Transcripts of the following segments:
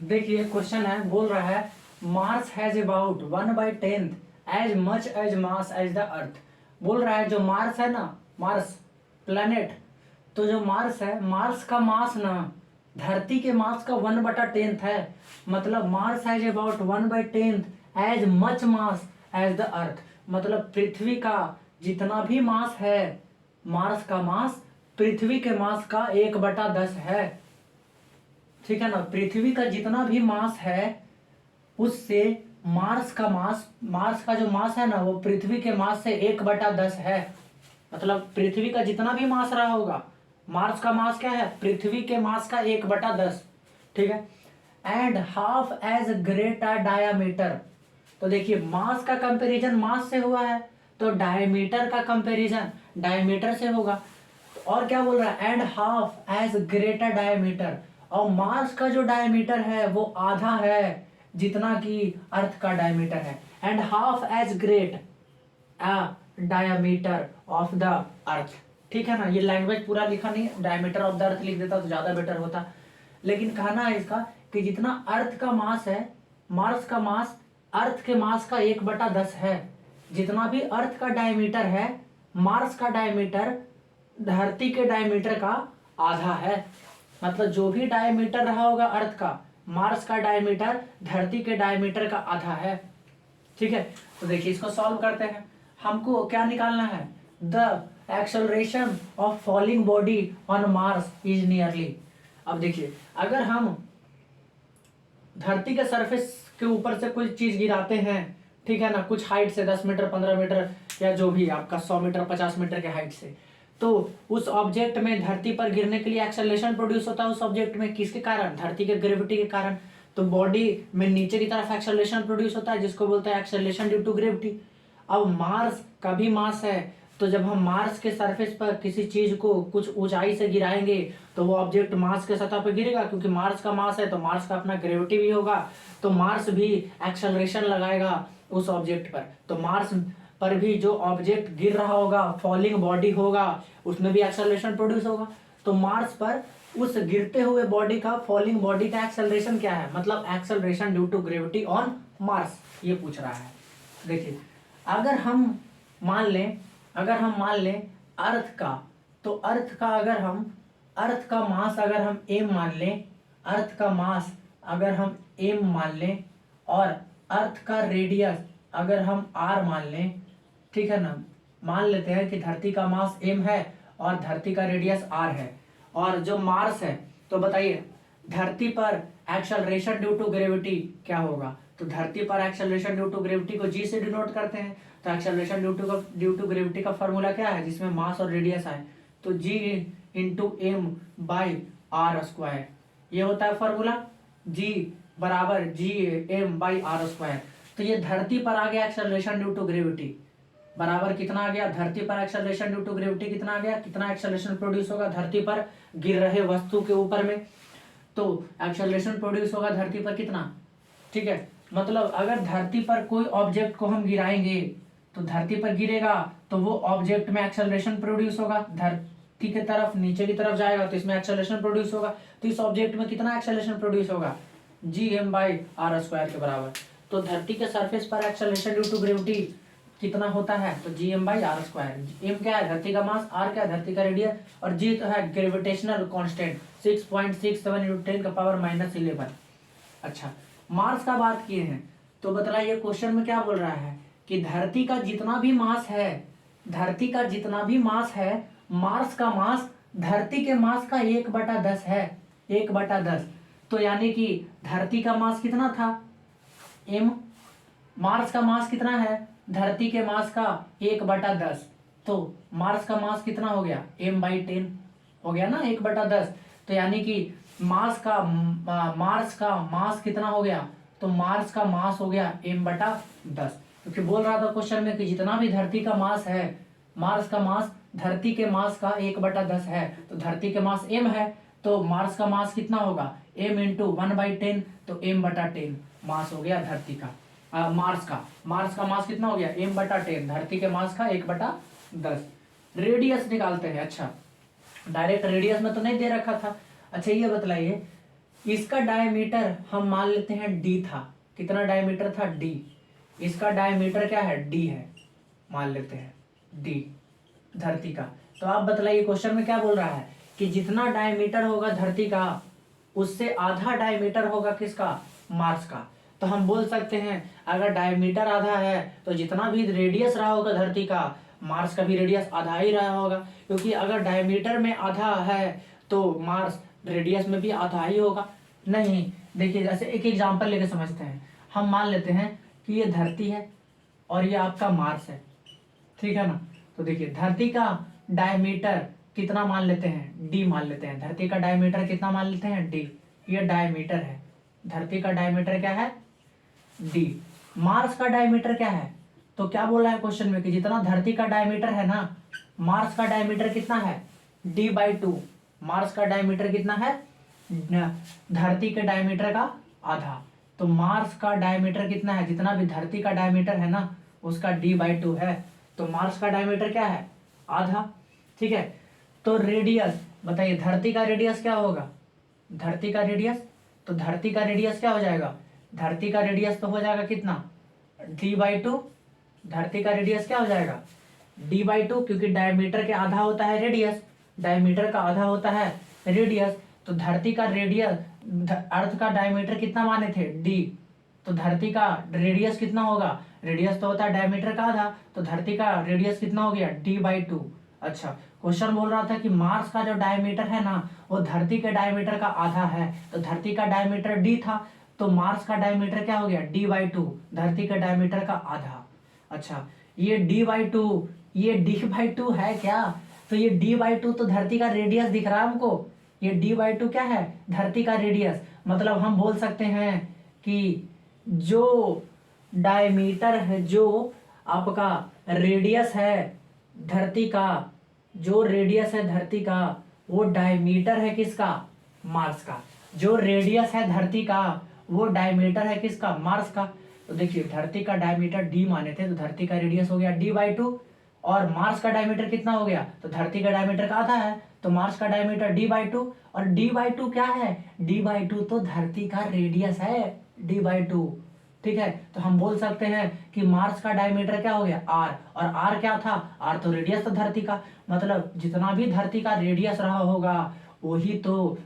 देखिए क्वेश्चन है, बोल रहा है Mars has about 1/10 as much as mass as the earth. बोल रहा है जो मार्स है ना, मार्स प्लेनेट, तो जो मार्स है, मार्स का मास ना धरती के मास का 1/10 है। मतलब Mars has about 1/10 as much mass as the earth. मतलब पृथ्वी का जितना भी मास है, मार्स का मास पृथ्वी के मास का 1/10 है। ठीक है ना, पृथ्वी का जितना भी मास है उससे मार्स का मास, मार्स का जो मास है ना वो पृथ्वी के मास से 1/10 है। मतलब पृथ्वी का जितना भी मास रहा होगा, मार्स का मास क्या है, पृथ्वी के मास का 1/10। ठीक है, and half as greater diameter. तो देखिए मास का कंपैरिजन मास से हुआ है, तो डायमीटर का कंपैरिजन डायमीटर से होगा। और क्या बोल रहा है, and half as greater diameter. और मार्स का जो डायमीटर है वो आधा है जितना कि अर्थ का डायमीटर है। And half as great diameter of the earth. ठीक है ना, ये लैंग्वेज पूरा लिखा नहीं, डायमीटर ऑफ द अर्थ लिख देता तो ज्यादा बेटर होता। लेकिन कहना है इसका कि जितना अर्थ का मास है, मार्स का मास अर्थ के मास का 1/10 है। जितना भी अर्थ का डायमीटर है, मार्स का डायमीटर धरती के डायमीटर का आधा है। मतलब जो भी डायमीटर रहा होगा अर्थ का, मार्स का डायमीटर धरती के डायमीटर का आधा है। ठीक है, तो देखिए इसको सॉल्व करते हैं। हमको क्या निकालना है, the acceleration of falling body on Mars is nearly. अब देखिए अगर हम धरती के सरफेस के ऊपर से कोई चीज गिराते हैं, ठीक है ना, कुछ हाइट से 10 मीटर 15 मीटर या जो भी आपका 100 मीटर 50 मीटर के हाइट से, तो उस ऑब्जेक्ट में धरती पर गिरने के लिए एक्सेलरेशन प्रोड्यूस होता है उस ऑब्जेक्ट में, किसके कारण, धरती के ग्रेविटी के कारण। तो बॉडी में नीचे की तरफ एक्सेलरेशन प्रोड्यूस होता है जिसको बोलते हैं एक्सेलरेशन ड्यू टू ग्रेविटी। अब मार्स का भी मास है, तो जब हम मार्स के सरफेस पर किसी चीज को कुछ ऊंचाई से गिराएंगे तो वो ऑब्जेक्ट मार्स के सतह पर गिरेगा, क्योंकि मार्स का मास है तो मार्स का अपना ग्रेविटी भी होगा, तो मार्स भी एक्सेलरेशन लगाएगा उस ऑब्जेक्ट पर। तो मार्स पर भी जो ऑब्जेक्ट गिर रहा होगा, फॉलिंग बॉडी होगा, उसमें भी एक्सेलरेशन प्रोड्यूस होगा। तो मार्स पर उस गिरते हुए बॉडी का, फॉलिंग बॉडी का एक्सेलरेशन क्या है, मतलब acceleration due to gravity on Mars, ये पूछ रहा है। देखिए अगर हम मान लें, अर्थ का, तो अर्थ का अगर हम, अर्थ का मास अगर हम m मान लें, अर्थ का मास अगर हम m मान लें, और अर्थ का रेडियस अगर हम r मान लें, ठीक है ना, मान लेते हैं कि धरती का मास m है और धरती का रेडियस r है, और जो मार्स है, तो बताइए धरती पर एक्सेलरेशन ड्यू टू ग्रेविटी क्या होगा। तो धरती पर एक्सेलरेशन ड्यू टू ग्रेविटी को g से डिनोट करते हैं। तो एक्सेलरेशन ड्यू टू ग्रेविटी का फॉर्मूला क्या है, जिसमें मास और रेडियस आए, तो g into M by R square, ये होता है फॉर्मूला, g बराबर G M by R square. तो ये धरती पर आ गया एक्सेलरेशन ड्यू टू ग्रेविटी, बराबर कितना आ गया, धरती पर एक्सेलरेशन ड्यू टू ग्रेविटी कितना आ गया, कितना एक्सेलरेशन प्रोड्यूस होगा धरती पर गिर रहे वस्तु के ऊपर में, तो एक्सेलरेशन प्रोड्यूस होगा धरती पर कितना। ठीक है, मतलब अगर धरती पर कोई ऑब्जेक्ट को हम गिराएंगे तो धरती पर गिरेगा तो वो ऑब्जेक्ट में एक्सेलरेशन प्रोड्यूस होगा, धरती की तरफ नीचे की तरफ जाएगा तो इसमें एक्सेलरेशन प्रोड्यूस होगा। तो इस ऑब्जेक्ट में कितना एक्सेलरेशन प्रोड्यूस होगा, G M by R square के बराबर। तो धरती के सरफेस पर एक्सेलरेशन ड्यू टू ग्रेविटी कितना होता है, तो G M by R square. M क्या है, धरती का मास, आर क्या है, धरती का रेडियस, और जी तो है ग्रेविटेशनल कांस्टेंट 6.67 × 10⁻11। अच्छा, मार्स का बात किए हैं तो बतलाइए क्वेश्चन में क्या बोल रहा है कि धरती का जितना भी मास है, धरती का जितना भी मास है, मार्स का मास धरती के मास का 1/10 है, 1/10। तो यानी कि धरती का मास कितना था m, मार्स का मास कितना है, धरती के मास का 1/10। तो मार्स का मास कितना हो गया, m/10 हो गया ना, 1/10। तो यानी कि मार्स का मास कितना हो गया, तो मार्स का मास हो गया m/10। क्योंकि बोल रहा था क्वेश्चन में कि जितना भी धरती का मास है, मार्स का मास धरती के मास का 1/10 है, तो धरती के मास m है, तो मार्स का मास कितना होगा, m इंटू 1/10, तो m/10 मास हो गया धरती का, मार्स का मास कितना हो गया, m/10, धरती के मास का 1/10। रेडियस निकालते हैं। अच्छा, डायरेक्ट रेडियस में तो नहीं दे रखा था। अच्छा ये बतलाइए इसका डायमीटर हम मान लेते हैं डी था। कितना डायमीटर था? डी। इसका डायमीटर क्या है? डी है, मान लेते हैं डी धरती का। तो आप बताइए क्वेश्चन में क्या बोल रहा है कि जितना डायमीटर होगा धरती का उससे आधा डायमीटर होगा किसका? मार्स का। तो हम बोल सकते हैं अगर डायमीटर आधा है तो जितना भी रेडियस रहा होगा धरती का, मार्स का भी रेडियस आधा ही रहा होगा, क्योंकि अगर डायमीटर में आधा है तो मार्स रेडियस में भी आधा ही होगा। नहीं, देखिए जैसे एक एग्जांपल लेके समझते हैं। हम मान लेते हैं कि ये धरती है और ये आपका मार्स है, ठीक है ना। तो देखिए धरती का डायमीटर कितना मान लेते हैं? डी मान लेते हैं। धरती का डायमीटर कितना मान लेते हैं? डी। ये डायमीटर है, धरती का डायमीटर क्या है? डी। मार्स का डायमीटर क्या है? तो क्या बोला है क्वेश्चन में कि जितना धरती का डायमीटर है ना, मार्स का डायमीटर कितना है? d/2। मार्स का डायमीटर कितना है? धरती के डायमीटर का आधा। तो मार्स का डायमीटर कितना है? जितना भी धरती का डायमीटर है ना उसका d/2 है। तो मार्स का डायमीटर क्या है? आधा, ठीक है। तो रेडियस बताइए, धरती का रेडियस क्या होगा? धरती का रेडियस, तो धरती का रेडियस क्या हो जाएगा? धरती का रेडियस तो हो जाएगा कितना? d/2। धरती का रेडियस क्या हो जाएगा? d/2, क्योंकि डायमीटर के आधा होता है रेडियस, डायमीटर का आधा होता है रेडियस। तो धरती का रेडियस, अर्थ का डायमीटर कितना माने थे? d। तो धरती का रेडियस कितना होगा? रेडियस तो होता है डायमीटर का आधा, तो धरती का रेडियस कितना हो गया? d/2। अच्छा, क्वेश्चन बोल रहा था कि मार्स का जो डायमीटर है ना वो धरती के डायमीटर का आधा है। तो धरती का डायमीटर d था, तो मार्स का डायमीटर क्या हो गया? d/2, धरती के डायमीटर का आधा। अच्छा, ये d/2, ये d/2 है क्या? तो ये d/2 तो धरती का रेडियस दिख रहा है हमको। ये d/2 क्या है? धरती का रेडियस। मतलब हम बोल सकते हैं कि जो डायमीटर है, जो आपका रेडियस है धरती का, जो रेडियस है धरती का वो डायमीटर है किसका? मार्स का। जो रेडियस है धरती का वो डायमीटर है किसका? मार्स का। तो देखिए धरती का डायमीटर डी माने थे, तो धरती का रेडियस हो गया d/2, और मार्स का डायमीटर कितना हो गया? तो धरती का डायमीटर का आधा है, तो मार्स का डायमीटर d/2। और d/2 क्या है? d/2 तो धरती का रेडियस है, d/2, ठीक है। तो हम बोल सकते हैं कि मार्स का डायमीटर क्या हो गया? r। और r क्या था? r तो रेडियस था धरती का। मतलब जितना भी धरती का रेडियस रहा होगा वही तो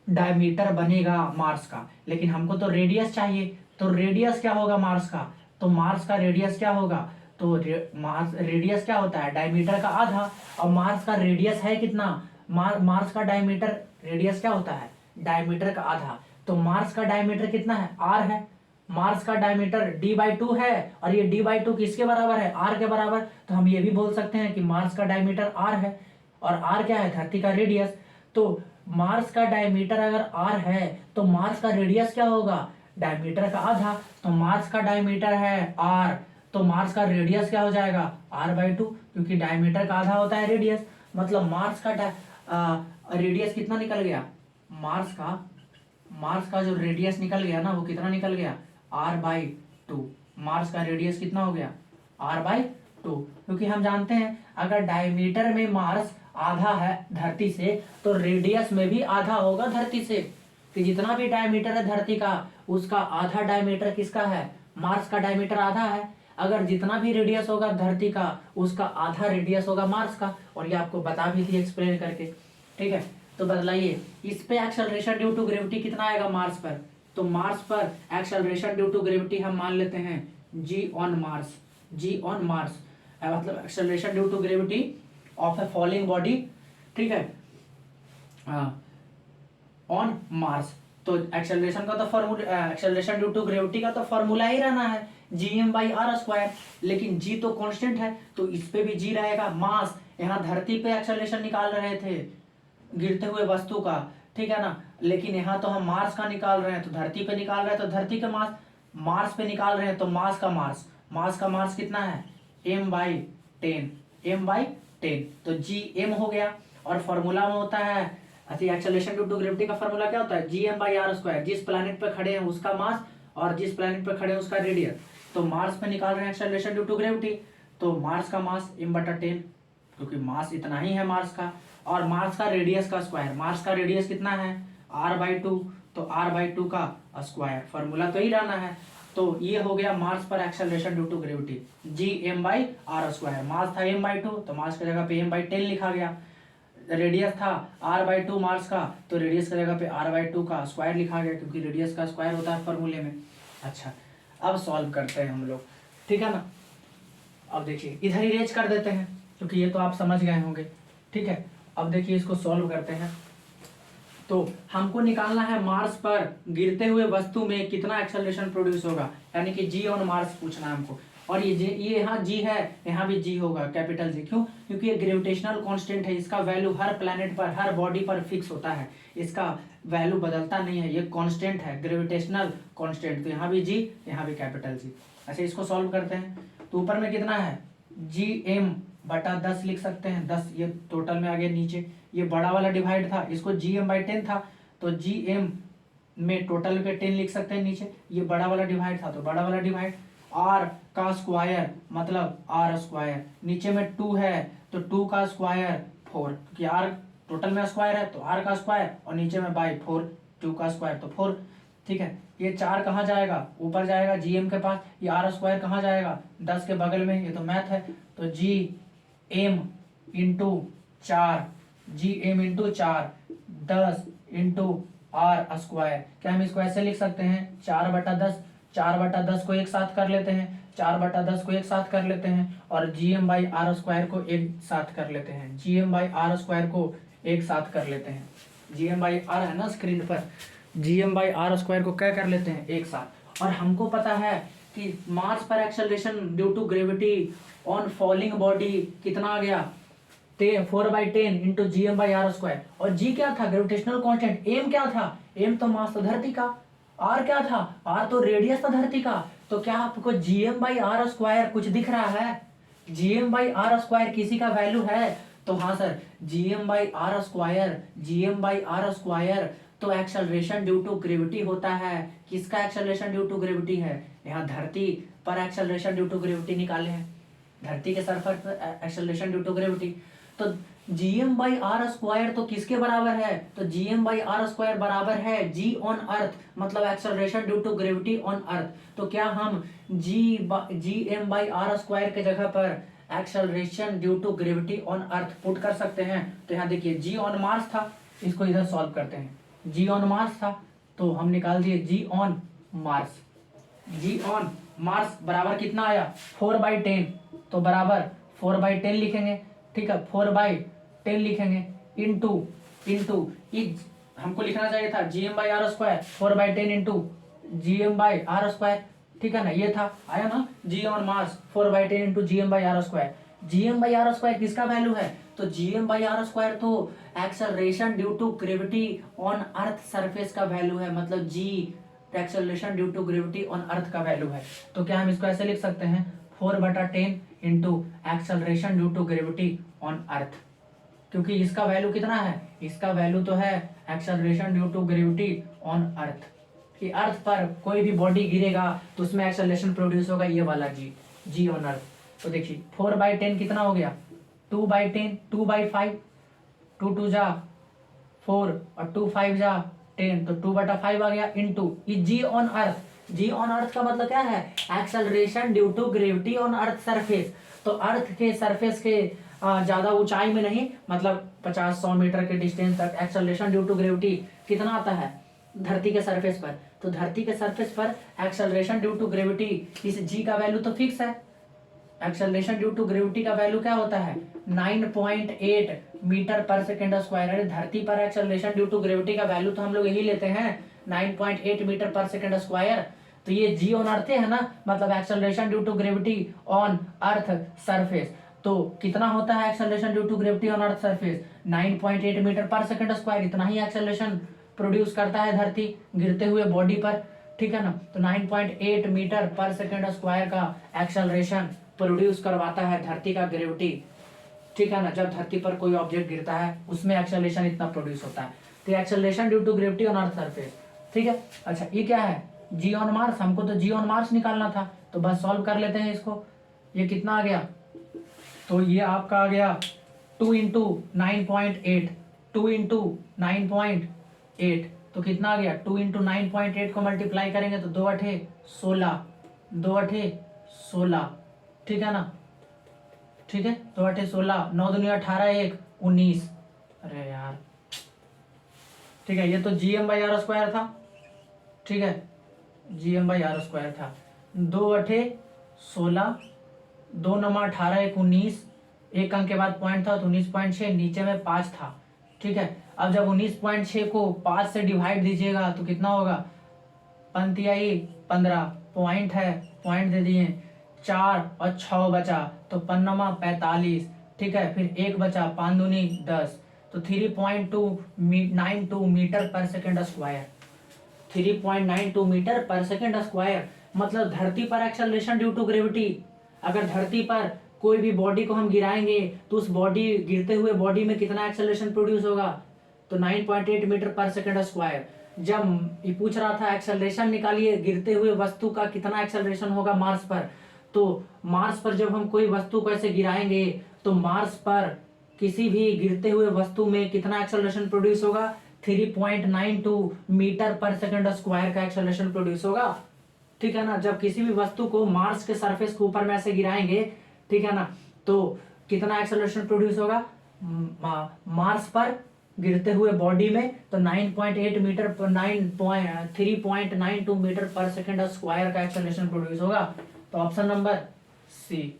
डायमीटर बनेगा मार्स का। लेकिन हमको तो रेडियस चाहिए, तो रेडियस क्या होगा मार्स का? तो मार्स का रेडियस क्या होगा? तो मार्स रेडियस क्या होता है? डायमीटर का आधा। और मार्स का रेडियस है कितना? मार्स का डायमीटर रेडियस क्या होता है? डायमीटर का आधा। तो मार्स का डायमीटर कितना है? r है। मार्स का डायमीटर d/2 है, और ये d/2 किसके बराबर है? r के बराबर। तो हम ये भी बोल सकते हैं कि मार्स का डायमीटर r है, और r क्या है? धरती का रेडियस। तो मार्स का डायमीटर अगर r है तो मार्स का रेडियस क्या होगा? डायमीटर का आधा। तो मार्स का डायमीटर है r, तो मार्स का रेडियस क्या हो जाएगा? r/2, क्योंकि डायमीटर का आधा होता है रेडियस। मतलब मार्स का रेडियस कितना निकल गया? मार्स का जो रेडियस निकल गया ना वो कितना निकल गया? r/2। मार्स का रेडियस कितना हो गया? r/2, क्योंकि हम जानते हैं अगर डायमीटर में मार्स आधा है धरती से तो रेडियस में भी आधा होगा धरती से, कि जितना भी डायमीटर है धरती का उसका आधा डायमीटर किसका है? मार्स का डायमीटर आधा है। अगर जितना भी रेडियस होगा धरती का उसका आधा रेडियस होगा मार्स का, और ये आपको बता भी थी एक्सप्लेन करके, ठीक है। तो बदलाइए, इस पे एक्सेलरेशन ड्यू टू ग्रेविटी कितना आएगा मार्स पर? तो मार्स पर एक्सेलरेशन ड्यू टू ग्रेविटी हम मान लेते हैं g on Mars. g on Mars मतलब acceleration due to gravity of a falling body, ठीक है, ऑन मार्स। तो एक्सेलरेशन का तो formula, acceleration due to gravity का तो फॉर्मूला ही रहना है gm/r²। लेकिन g तो कांस्टेंट है तो इस पे भी g रहेगा। मास, यहाँ धरती पे एक्सेलरेशन निकाल रहे थे गिरते हुए वस्तु का, ठीक है ना, लेकिन यहाँ तो हम मार्स का निकाल रहे हैं, तो धरती पे निकाल रहे हैं तो धरती का मास, मार्स पे निकाल रहे हैं तो मास का मास कितना है? m/10 तो gm हो गया। और फॉर्मूला में होता है एक्सेलरेशन ड्यू टू ग्रेविटी का फॉर्मूला क्या होता है? gm/r²। जिस प्लैनेट पे खड़े हैं उसका मास और जिस प्लैनेट पे खड़े हैं उसका रेडियस। तो मार्स पे निकाल रहे हैं एक्सेलरेशन ड्यू टू ग्रेविटी, तो मार्स का मास m/10, क्योंकि मास इतना ही है मार्स का, और मार्स का रेडियस का स्क्वायर। मार्स का रेडियस कितना है? r/2, तो r/2 का स्क्वायर, फॉर्मूला तो ही रहना है। तो ये हो गया मास पर acceleration due to gravity, Gm/r²। Mass था m/2 तो मास की जगह पे m/10 लिखा गया। रेडियस था r/2 मास का, तो रेडियस की जगह पे r/2 का स्क्वायर लिखा गया, क्योंकि रेडियस का स्क्वायर होता है फॉर्मूले में। अच्छा, अब सॉल्व करते हैं हम लोग, ठीक है ना। अब देखिए इधर इरेज कर देते हैं, क्योंकि ये तो आप समझ गए होंगे, ठीक है। अब देखिए इसको सॉल्व करते हैं। तो हमको निकालना है मार्स पर गिरते हुए वस्तु में कितना एक्सेलरेशन प्रोड्यूस होगा, यानी कि जी ऑन मार्स पूछना है हमको। और ये यहाँ जी है, यहाँ भी जी होगा, कैपिटल जी। क्यों? क्योंकि ये ग्रेविटेशनल कांस्टेंट है, इसका वैल्यू हर प्लैनेट पर, हर बॉडी पर फिक्स होता है, इसका वैल्यू बदलता नहीं है, ये कांस्टेंट है, ग्रेविटेशनल कांस्टेंट। तो यहाँ भी जी, यहाँ भी कैपिटल जी। अच्छा, इसको सॉल्व करते हैं। तो ऊपर में कितना है, Gm/10 लिख सकते हैं, 10 ये टोटल में आ गया नीचे। ये बड़ा वाला डिवाइड था, इसको Gm/10 था, तो Gm में टोटल पे 10 लिख सकते हैं नीचे। ये बड़ा वाला डिवाइड था, तो बड़ा वाला डिवाइड। r का स्क्वायर मतलब r², नीचे में 2 है तो 2 का स्क्वायर 4, क्योंकि r टोटल में स्क्वायर है तो r का स्क्वायर, और नीचे में बाई 4, 2 का स्क्वायर तो 4, ठीक है। ये 4 कहाँ जाएगा, ऊपर जाएगा Gm के पास। ये r² कहाँ जाएगा, 10 के बगल में, ये तो मैथ है। तो Gm into 4, Gm into 4, 10 into r²। क्या हम इसको ऐसे लिख सकते हैं, 4/10, 4/10 को एक साथ कर लेते हैं, 4/10 को एक साथ कर लेते हैं, और Gm/r² को एक साथ कर लेते हैं, Gm/r² को एक साथ कर लेते हैं। Gm/r है ना स्क्रीन पर, Gm/r² को क्या कर लेते हैं, एक साथ। और हमको पता है कि मास पर acceleration due to gravity on falling body कितना आ गया, 4/10 इंटू Gm/r²। और G क्या था, ग्रेविटेशनल कांस्टेंट। M क्या था, M तो मास था धरती का। R क्या था, R तो रेडियस था धरती का। तो क्या आपको Gm/r² कुछ दिख रहा है, Gm/r² किसी का वैल्यू है? तो हाँ सर, Gm/r² तो एक्सेलरेशन ड्यू टू ग्रेविटी होता है। किसका एक्सेलरेशन ड्यू टू ग्रेविटी है, यहाँ धरती पर एक्सेलरेशन ड्यू टू ग्रेविटी निकाले हैं, धरती के सरफेस पर एक्सेलरेशन ड्यू टू ग्रेविटी। तो Gm/r² तो किसके बराबर है, तो Gm/r² बराबर है G ऑन अर्थ, मतलब acceleration due to gravity on earth. तो क्या हम Gm/r² के जगह पर acceleration due to gravity on earth put कर सकते हैं? तो यहाँ देखिए G ऑन मार्स था, इसको इधर सॉल्व करते हैं। G ऑन मार्स था तो हम निकाल दिए G on Mars. G on Mars बराबर कितना आया, 4/10, तो बराबर 4/10 लिखेंगे, ठीक है, 4/10 लिखेंगे, इंटू हमको लिखना चाहिए था Gm/r², 4/10 इंटू Gm/r², ठीक है ना, ये था, आया ना, G on Mars 4/10 into Gm/r²। Gm/r² किसका वैल्यू है, तो Gm/r² तो acceleration due to gravity on earth surface का वैल्यू है, मतलब G acceleration due to gravity on earth का वैल्यू है। तो क्या हम इसको ऐसे लिख सकते हैं, 4/10 into acceleration due to gravity on earth, क्योंकि इसका वैल्यू कितना है, इसका वैल्यू तो है acceleration due to gravity on earth, कि अर्थ पर कोई भी बॉडी गिरेगा तो उसमें एक्सेलरेशन प्रोड्यूस होगा, ये वाला जी ऑन अर्थ। तो देखिए 4/10 कितना हो गया, 2/10, 2/5, 2 जा 4 और 2 5 जा 10, तो 2/5 आ गया, इंटू ये जी on earth. Ji on earth का मतलब क्या है, acceleration due to gravity on earth surface. तो अर्थ के सरफेस के ज्यादा ऊंचाई में नहीं, मतलब 50-100 मीटर के डिस्टेंस तक एक्सेलरेशन ड्यू टू ग्रेविटी कितना आता है, धरती के सरफेस पर। तो धरती के सरफेस पर एक्सेलरेशन ड्यू टू ग्रेविटी, इस जी का वैल्यू तो फिक्स है। एक्सेलरेशन ड्यू टू ग्रेविटी का वैल्यू क्या होता है, 9.8 मीटर पर सेकेंड स्क्वायर। अरे धरती पर एक्सेलरेशन ड्यू टू ग्रेविटी का वैल्यू तो हम लोग यही लेते हैं, 9.8 मीटर पर सेकेंड स्क्वायर। तो ये जी ऑन अर्थ है ना, मतलब acceleration due to gravity on earth surface. तो कितना होता है acceleration due to gravity on earth surface, 9.8 metre पर सेकेंड स्क्वायर। इतना ही एक्सेलरेशन प्रोड्यूस करता है धरती गिरते हुए बॉडी पर, ठीक है ना। तो 9.8 मीटर पर सेकेंड स्क्वायर का एक्सेलरेशन प्रोड्यूस करवाता है धरती का ग्रेविटी, ठीक है ना। जब धरती पर कोई ऑब्जेक्ट गिरता है उसमें एक्सेलरेशन इतना प्रोड्यूस होता है। तो acceleration due to gravity on earth surface, ठीक है। अच्छा ये क्या है, जी ऑन मार्स। हमको तो जी ऑन मार्स निकालना था, तो बस सॉल्व कर लेते हैं इसको। ये कितना आ गया, तो ये आपका आ गया 2 इंटू 9.8, 2 इंटू 9.8, तो कितना आ गया, 2 इंटू 9.8 को मल्टीप्लाई करेंगे तो 2 × 8 = 16, 2 × 8 = 16, ठीक है ना, ठीक है, 2 × 8 = 16, 9 दूनी 18, 1 19, अरे यार, ठीक है, ये तो GM/r² था, ठीक है, GM/r² था, 2 × 8 = 16, 2 × 9 = 18, 1 19, एक अंक के बाद पॉइंट था तो 19.6, नीचे में 5 था, ठीक है। अब जब 19.6 को 5 से डिवाइड दीजिएगा तो कितना होगा, पंतियाई 15, पॉइंट है, पॉइंट दे दिए, 4 और 6 बचा तो 5 × 45, ठीक है, फिर 1 बचा, 5 दूनी 10, तो 3.92 मीटर पर सेकेंड स्क्वायर, 3.92 मीटर पर सेकेंड स्क्वायर, मतलब धरती पर एक्सेलरेशन ड्यू टू ग्रेविटी, अगर धरती पर कोई भी बॉडी को हम गिराएंगे तो उस बॉडी, गिरते हुए बॉडी में कितना एक्सेलरेशन प्रोड्यूस होगा, तो 9.8 मीटर पर सेकेंड स्क्वायर। जब ये पूछ रहा था एक्सेलरेशन निकालिए गिरते हुए वस्तु का कितना एक्सेलरेशन होगा मार्स पर, तो मार्स पर जब हम कोई वस्तु को ऐसे गिराएंगे तो मार्स पर किसी भी गिरते हुए वस्तु में कितना एक्सेलरेशन प्रोड्यूस होगा, 3.92 मीटर पर सेकेंड स्क्वायर का एक्सेलरेशन प्रोड्यूस होगा, ठीक है ना। जब किसी भी वस्तु को मार्स के सरफेस के ऊपर में ऐसे गिराएंगे, ठीक है ना, तो कितना एक्सेलरेशन प्रोड्यूस होगा मार्स पर गिरते हुए बॉडी में, तो 9.8 मीटर पर 3.92 मीटर पर सेकेंड स्क्वायर का एक्सेलरेशन प्रोड्यूस होगा, तो ऑप्शन नंबर सी।